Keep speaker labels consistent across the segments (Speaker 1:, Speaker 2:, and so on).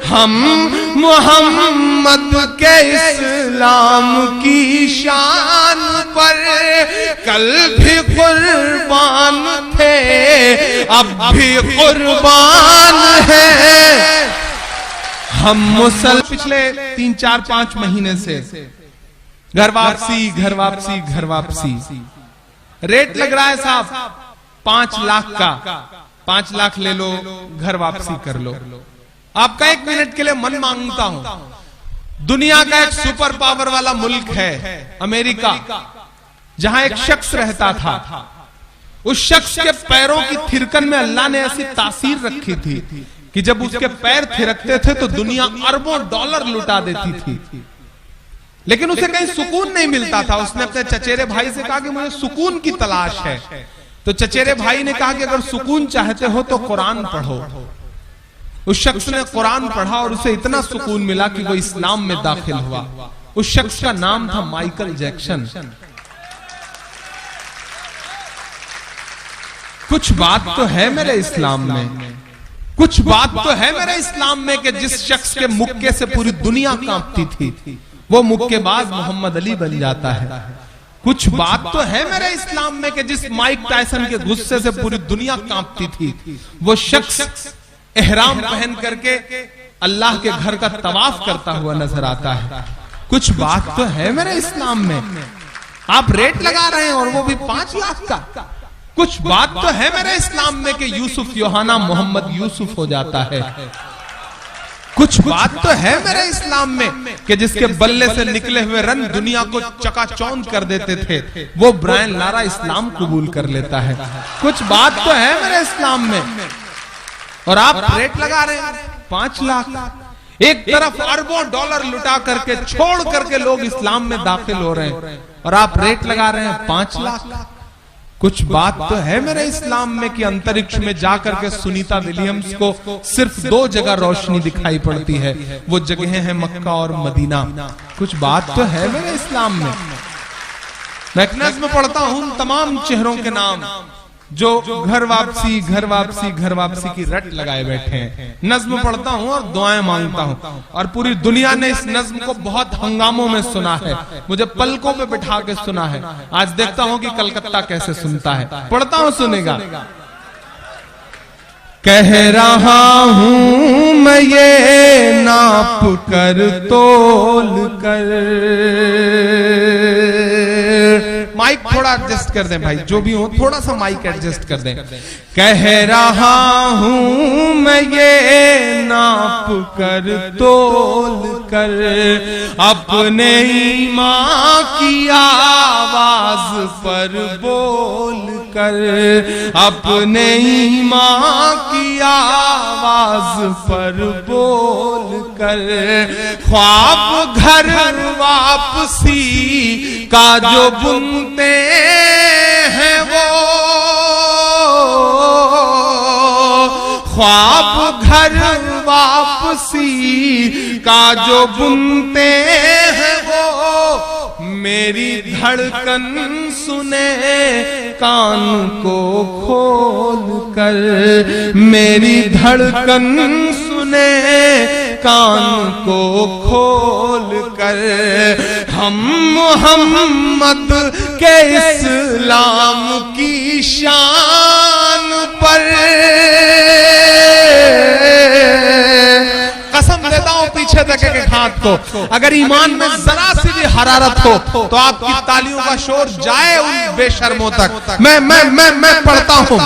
Speaker 1: हम मोहम्मद के इस्लाम की शान पर कल भी कुर्बान थे, अब भी कुर्बान है। हम मुसलमान पिछले 3-4-5 महीने से घर वापसी घर वापसी घर वापसी रेट लग रहा है साहब 5 लाख का। 5 लाख ले लो, घर वापसी कर लो। आपका 1 मिनट के लिए मन मांगता हूं, दुनिया का एक सुपर पावर वाला मुल्क है अमेरिका, जहां एक शख्स रहता था। उस शख्स के पैरों की थिरकन में अल्लाह ने ऐसी तासीर रखी थी कि जब उसके पैर थिरकते थे तो दुनिया अरबों डॉलर लुटा देती थी, लेकिन उसे कहीं सुकून नहीं मिलता था। उसने अपने चचेरे भाई से कहा कि मुझे सुकून की तलाश है। तो चचेरे भाई ने कहा कि अगर सुकून चाहते हो तो कुरान पढ़ो। उस शख्स ने कुरान पढ़ा और उसे इतना सुकून मिला कि वो इस्लाम में दाखिल हुआ। उस शख्स का नाम था माइकल जैक्सन। कुछ बात तो है मेरे इस्लाम में, कुछ बात तो है मेरे इस्लाम में कि जिस शख्स के मुक्के से पूरी दुनिया कांपती थी वो मुक्केबाज मोहम्मद अली बन जाता है। कुछ बात तो है मेरे इस्लाम में कि जिस माइक टायसन के गुस्से से पूरी दुनिया कांपती थी वो शख्स एहराम पहन करके अल्लाह के घर का तवाफ करता हुआ नजर आता है। कुछ बात तो है मेरे इस्लाम में। आप रेट लगा रहे हैं और वो भी 5 लाख का। कुछ बात तो है मेरे इस्लाम में कि यूसुफ योहाना मोहम्मद यूसुफ हो जाता है। कुछ बात तो है मेरे इस्लाम में कि जिसके बल्ले से निकले हुए रन दुनिया को चकाचौंध कर देते थे वो ब्रायन लारा इस्लाम कबूल कर लेता है। कुछ बात तो है मेरे इस्लाम में। और आप रेट लगा रहे हैं 5 लाख। एक तरफ अरबों डॉलर लुटा करके छोड़ करके लोग इस्लाम में दाखिल हो रहे हैं और आप रेट लगा रहे हैं 5 लाख। कुछ बात तो है मेरे इस्लाम में कि अंतरिक्ष में जाकर के सुनीता विलियम्स को सिर्फ 2 जगह रोशनी दिखाई पड़ती है, वो जगह है मक्का और मदीना। कुछ बात तो है मेरे इस्लाम में। मैं एक नज़्म पढ़ता हूं तमाम चेहरों के नाम जो घर वापसी घर वापसी घर वापसी की रट लगाए बैठे हैं। नज्म पढ़ता हूं और दुआएं मांगता हूं और पूरी दुनिया ने इस नज्म को बहुत हंगामों में सुना है, मुझे पलकों पे बिठा के सुना है। आज देखता हूं कि कलकत्ता कैसे सुनता है। पढ़ता हूं, सुनेगा। कह रहा हूं मैं ये नाप कर तोल कर। माइक थोड़ा एडजस्ट कर दें भाई, जो भी हो थोड़ा सा माइक एडजस्ट कर दें। कह रहा हूं मैं ये नाप कर तोल कर, अपने ईमान की आवाज पर बोल कर, अपने ईमान की आवाज पर बोल कर, ख्वाब घर वापसी का जो बुनते हैं वो, ख्वाब घर वापसी का जो बुनते हैं वो, मेरी धड़कन सुने कान को खोल कर, मेरी धड़कन सुने कान को खोल कर। हम मोहम्मद के इस्लाम की शान पर, कसम देता हूं पीछे तक एक हाथ को, अगर ईमान में जरा सी भी हरारत हो तो आपकी तालियों का शोर जाए उन बेशर्मों तक। मैं पढ़ता हूं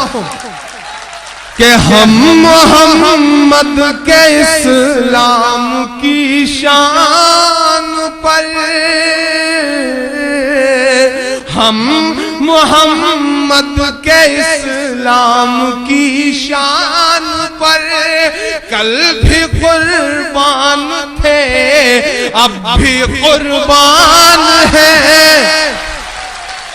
Speaker 1: कि हम मोहम्मद के इस्लाम की शान पर, हम मोहम्मद के इस्लाम की शान पर कल भी कुर्बान थे, अब भी कुर्बान है।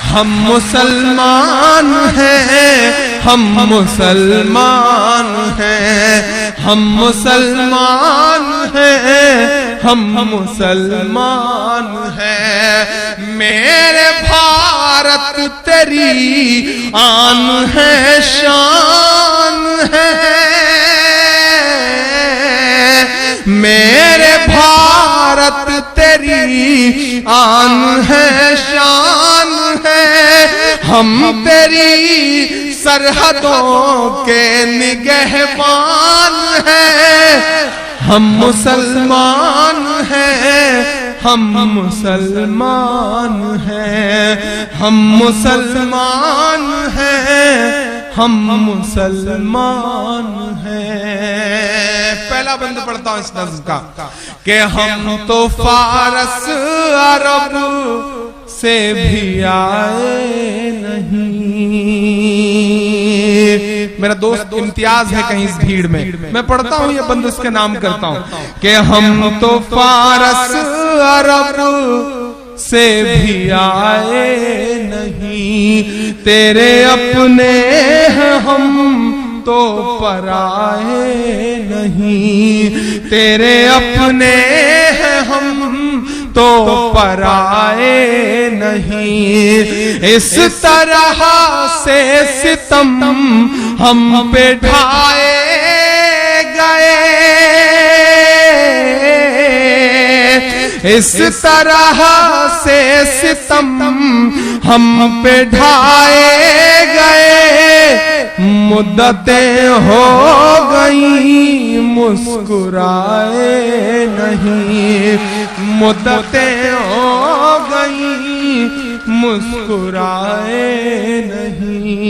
Speaker 1: हम मुसलमान हैं, हम मुसलमान हैं, हम मुसलमान हैं, हम मुसलमान हैं। मेरे भारत तेरी आन है, शान है। मेरे भारत तेरी आन है, शान है, हम तेरी सरहदों के निगहबान हैं, हम मुसलमान हैं, हम मुसलमान हैं, हम मुसलमान हैं, हम मुसलमान हैं। पहला बंद पढ़ता हूं इस नज़्म का कि हम तो फारस अरब से भी आए नहीं। मेरा दोस्त इम्तियाज है कहीं इस भीड़ में, मैं पढ़ता हूं ये बंद उसके नाम करता हूं कि हम तो फारस अरब से भी आए नहीं, तेरे अपने हैं हम तो पराए नहीं, तेरे अपने हैं हम तो पराए नहीं। इस तरह से सितम हम पे ढाए गए, इस तरह से सितम हम पे ढाए गए, मुद्दतें हो गई मुस्कुराए नहीं, मुद्दतें हो गई मुस्कुराए नहीं।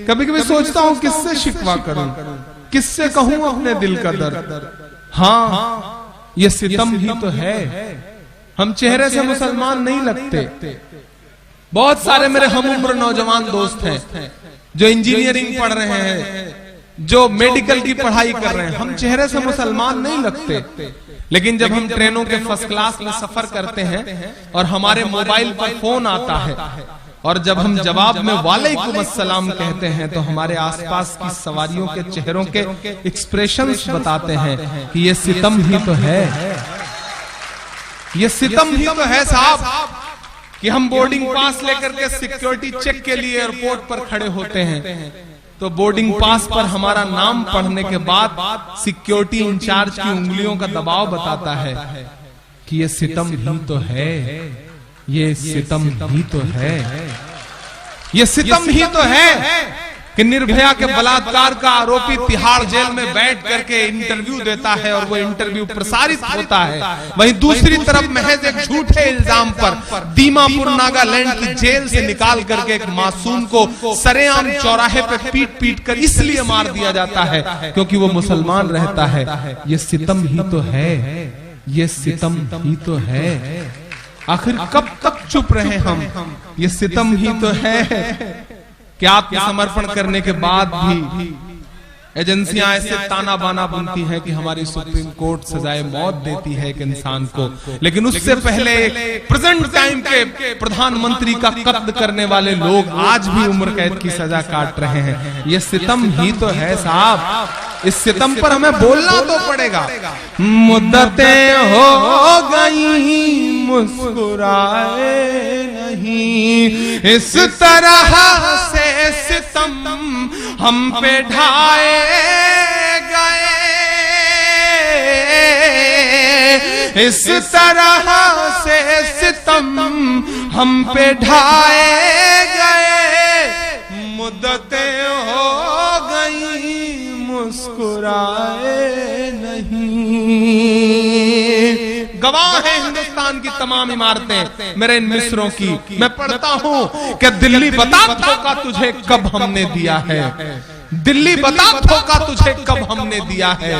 Speaker 1: कभी कभी सोचता हूं किससे शिकवा करूं, किससे कहूं अपने दिल का दर्द। हाँ, ये सितम ही तो है। हम चेहरे से मुसलमान नहीं लगते। बहुत सारे मेरे हम उम्र नौजवान दोस्त हैं जो इंजीनियरिंग पढ़ रहे हैं, जो मेडिकल की पढ़ाई कर रहे हैं। हम चेहरे से मुसलमान नहीं लगते, लेकिन जब हम ट्रेनों के फर्स्ट क्लास में सफर करते हैं और हमारे मोबाइल पर फोन आता है और जब हम जवाब में वालेकुम अस्सलाम कहते हैं तो हमारे आसपास की सवारियों के चेहरों के एक्सप्रेशंस बताते हैं कि ये सितम ही तो है, ये सितम ही तो है साहब, कि हम बोर्डिंग पास लेकर के सिक्योरिटी चेक के लिए एयरपोर्ट पर खड़े होते हैं तो बोर्डिंग पास पर हमारा नाम पढ़ने के बाद सिक्योरिटी इंचार्ज की उंगलियों का दबाव बताता है कि ये सितम ही तो है, ये सितम ही तो है, ये सितम ही तो है कि निर्भया के बलात्कार का आरोपी तिहाड़ जेल में बैठ करके इंटरव्यू देता है और वो इंटरव्यू प्रसारित होता है। वहीं दूसरी तरफ महज एक झूठे इल्जाम पर दीमापुर नागालैंड की जेल से निकाल करके एक मासूम को सरेआम चौराहे पे पीट पीट कर इसलिए मार दिया जाता है क्योंकि वो मुसलमान रहता है। ये सितम ही तो है, ये सितम ही तो है। आखिर कब तक चुप रहे हम? ये सितम ही तो है कि आत्मसमर्पण करने के बाद भी एजेंसियां ऐसे ताना बाना बुनती हैं कि हमारी सुप्रीम कोर्ट सजाए मौत देती है एक इंसान को, लेकिन उससे पहले प्रेजेंट टाइम के प्रधानमंत्री का कत्ल करने वाले लोग आज भी उम्र कैद की सजा काट रहे हैं। ये सितम ही तो है साहब, इस सितम पर हमें बोलना तो पड़ेगा। मुद्दतें हो गई मुस्कुराए नहीं, इस तरह से सितम हम पे ढाए गए, इस तरह से सितम हम पे ढाए गए, मुद्दतें हो गई मुस्कुराए नहीं। गवाह है हिंदुस्तान की तमाम इमारतें मेरे इन मिसरों की। मैं पढ़ता हूं कि दिल्ली बता धोखा तुझे कब हमने दिया है, दिल्ली बता धोखा तुझे कब हमने दिया है,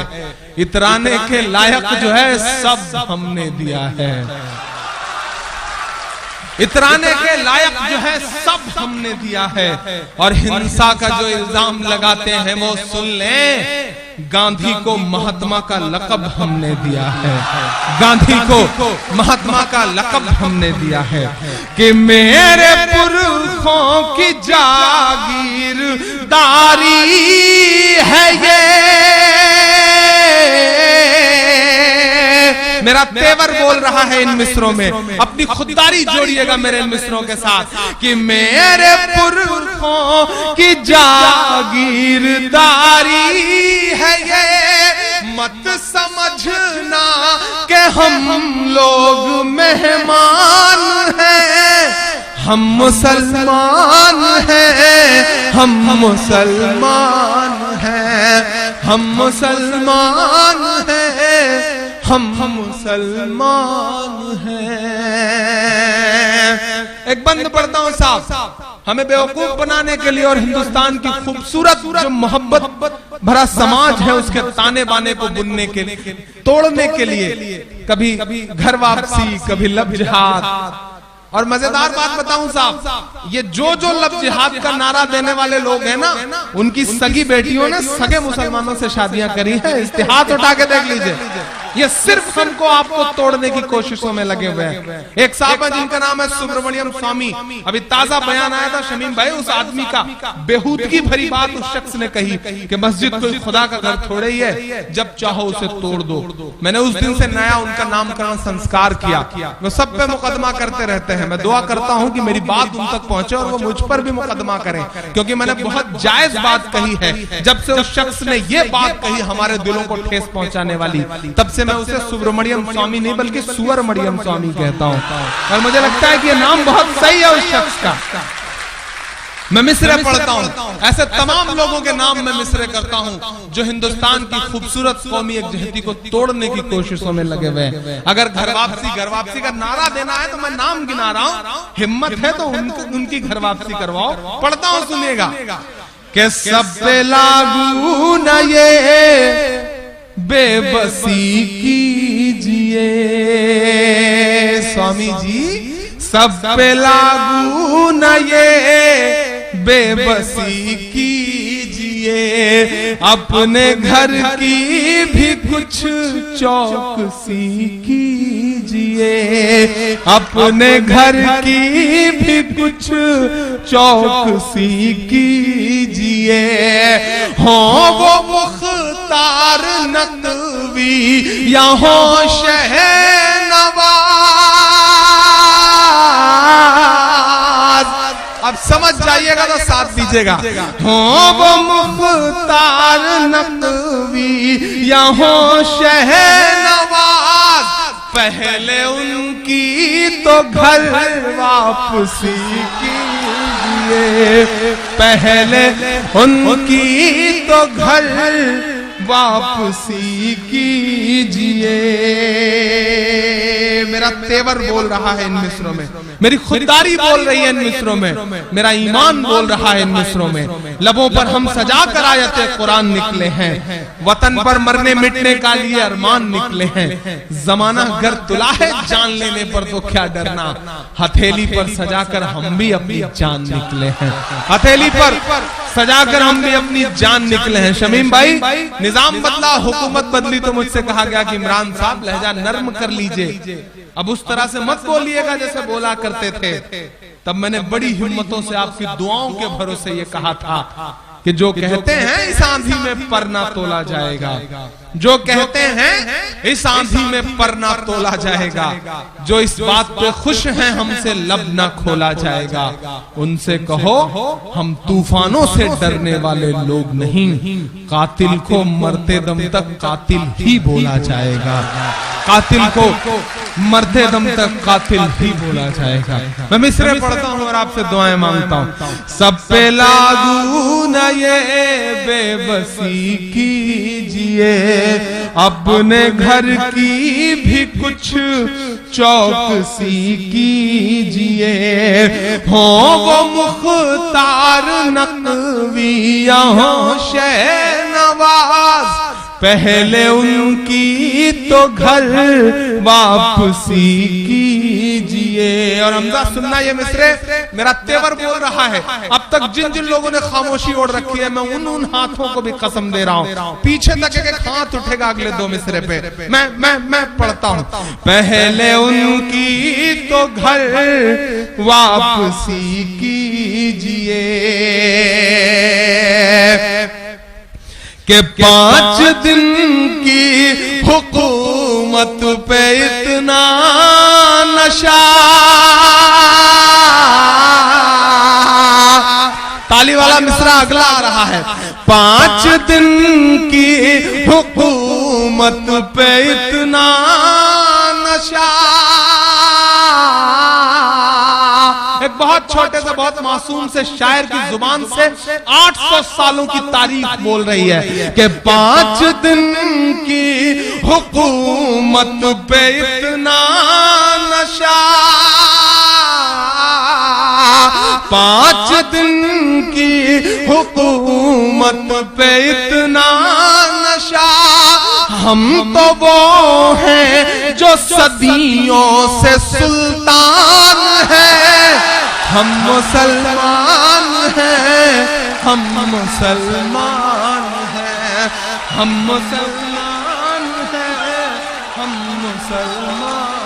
Speaker 1: इतराने के लायक जो है सब हमने दिया है, इतराने के लायक जो है सब हमने दिया है। और हिंसा का जो इल्जाम लगाते हैं वो सुन लें, गांधी को महात्मा का लक़ब हमने दिया है, गांधी को महात्मा का लक़ब हमने दिया है कि मेरे पुरखों की जागीरदारी है ये। मेरा तेवर बोल रहा है इन मिसरों में, अपनी खुददारी जोड़िएगा मेरे इन मिसरों के साथ कि मेरे पुरखों की जागीरदारी है ये, मत समझना कि हम लोग मेहमान हैं, हम मुसलमान हैं, हम मुसलमान हैं, हम मुसलमान हैं, हम मुसलमान हैं। एक बंद पढ़ता हूं साहब, हमें बेवकूफ बनाने के लिए और हिंदुस्तान की खूबसूरत जो मोहब्बत भरा समाज है उसके ताने बाने को बुनने के लिए, तोड़ने के लिए, कभी घर वापसी, कभी लब जिहाद। और मजेदार बात बताऊं साहब, ये जो लब जिहाद का नारा देने वाले लोग हैं ना, उनकी सगी बेटियों ने सगे मुसलमानों से शादियां करी हैं। इस्तेहार उठा के देख लीजिए, ये सिर्फ हमको आपको तोड़ने की कोशिशों में लगे हुए हैं। एक साहब है जिनका नाम है सुब्रमण्यम स्वामी, अभी ताजा बयान आया था शमीम भाई, उस आदमी का बेहूदगी भरी बात उस शख्स ने कही कि मस्जिद कोई खुदा का घर थोड़े ही है, जब चाहो उसे तोड़ दो। मैंने उस दिन से नया उनका नामकरण संस्कार किया। वो सब पे मुकदमा करते रहते हैं। मैं दुआ करता हूं कि मेरी बात उन तक पहुंचे और वो मुझ पर भी मुकदमा करें, क्योंकि मैंने बहुत जायज बात कही है। जब से उस शख्स ने ये बात कही हमारे दिलों को ठेस पहुंचाने वाली, तब से मैं उसे सुब्रमण्यम स्वामी नहीं बल्कि सुवरमण्यम स्वामी कहता हूं। और मुझे लगता है कि ये नाम बहुत सही है उस शख्स का। मैं मिसरे पढ़ता हूं, ऐसे तमाम लोगों के नाम मैं मिसरे करता हूं जो हिंदुस्तान की खूबसूरत कौमी एकजहती को तोड़ने की कोशिशों में लगे हुए हैं। अगर घर वापसी का नारा देना है तो मैं नाम गिना रहा हूं, हिम्मत है तो उनकी घर वापसी करवाओ। पढ़ता हूं, सुनिएगा कि सब पे लागू न ये बेबसी कीजिए, स्वामी जी सब पे लागू न ये बेबसी कीजिए, अपने घर की भी कुछ चौकसी कीजिए, अपने घर की भी कुछ चौकसी कीजिए। हो वो मुख्तार नकवी या हो शहनवाज, अब समझ जाइएगा तो साथ दीजिएगा। हो वो मुख्तार नकवी या हो शहनवाज, पहले उनकी तो घर वापसी कीजिए, पहले उनकी तो घर वापसी कीजिए। मेरा तेवर बोल रहा है इन मिसरों में, मेरी खुददारी बोल रही है इन मिसरों में, मेरा ईमान बोल रहा है इन मिसरों में। लबों पर हम सजा कर आयते कुरान निकले हैं, वतन पर मरने मिटने का लिए अरमान निकले हैं। जमाना गर तुला है जान लेने पर तो क्या डरना, हथेली पर सजाकर हम भी अपनी जान निकले हैं, हथेली पर सजाकर हम भी अपनी जान निकले हैं। शमीम भाई, निजाम बदला, हुकूमत बदली तो मुझसे कहा गया कि इमरान साहब लहजा नर्म कर लीजिए, अब उस तरह से मत बोलिएगा जैसे बोला करते थे। तब मैंने बड़ी हिम्मतों से आपकी दुआओं के भरोसे ये कहा था कि जो कहते हैं इस आंधी में पर ना तोला जाएगा, जो कहते हैं इस आंधी में पर ना तोला जाएगा, जो इस बात पे खुश हैं हमसे लब ना खोला जाएगा, उनसे कहो हम तूफानों से डरने वाले लोग नहीं, कातिल को मरते दम तक कातिल ही बोला जाएगा, कातिल को मरते दम तक कातिल ही बोला जाएगा। मैं मिसरे पढ़ता हूं और आपसे दुआएं मांगता हूं। सब पे लागू न ये बेबसी कीजिए, अपने घर की भी कुछ चौकसी कीजिए। हो वो मुख्तार नकवी हो शहनवाज, पहले उनकी तो घर वापसी कीजिए। और हमजा सुनना ये मिसरे मेरा तेवर बोल रहा है। अब तक जिन जिन लोगों ने खामोशी ओढ़ रखी है मैं उन हाथों को भी कसम दे रहा हूं, पीछे तक एक हाथ उठेगा अगले दो मिसरे पे। मैं पढ़ता हूं। पहले उनकी तो घर वापसी कीजिए कि 5 दिन की हुकूमत पे इतना नशा। ताली वाला मिसरा अगला आ रहा है। 5 दिन की हुकूमत हुकूमत पे इतना नशा। एक बहुत छोटे से बहुत मासूम से शायर की जुबान से 800 सालों की तारीख बोल रही है कि 5 दिन की हुकूमत पे इतना नशा, 5 दिन की हुकूमत पे इतना नशा। हम तो वो हैं जो सदियों से सुल्तान हैं, हम मुसलमान हैं, हम मुसलमान हैं, हम मुसलमान हैं, हम मुसलमान।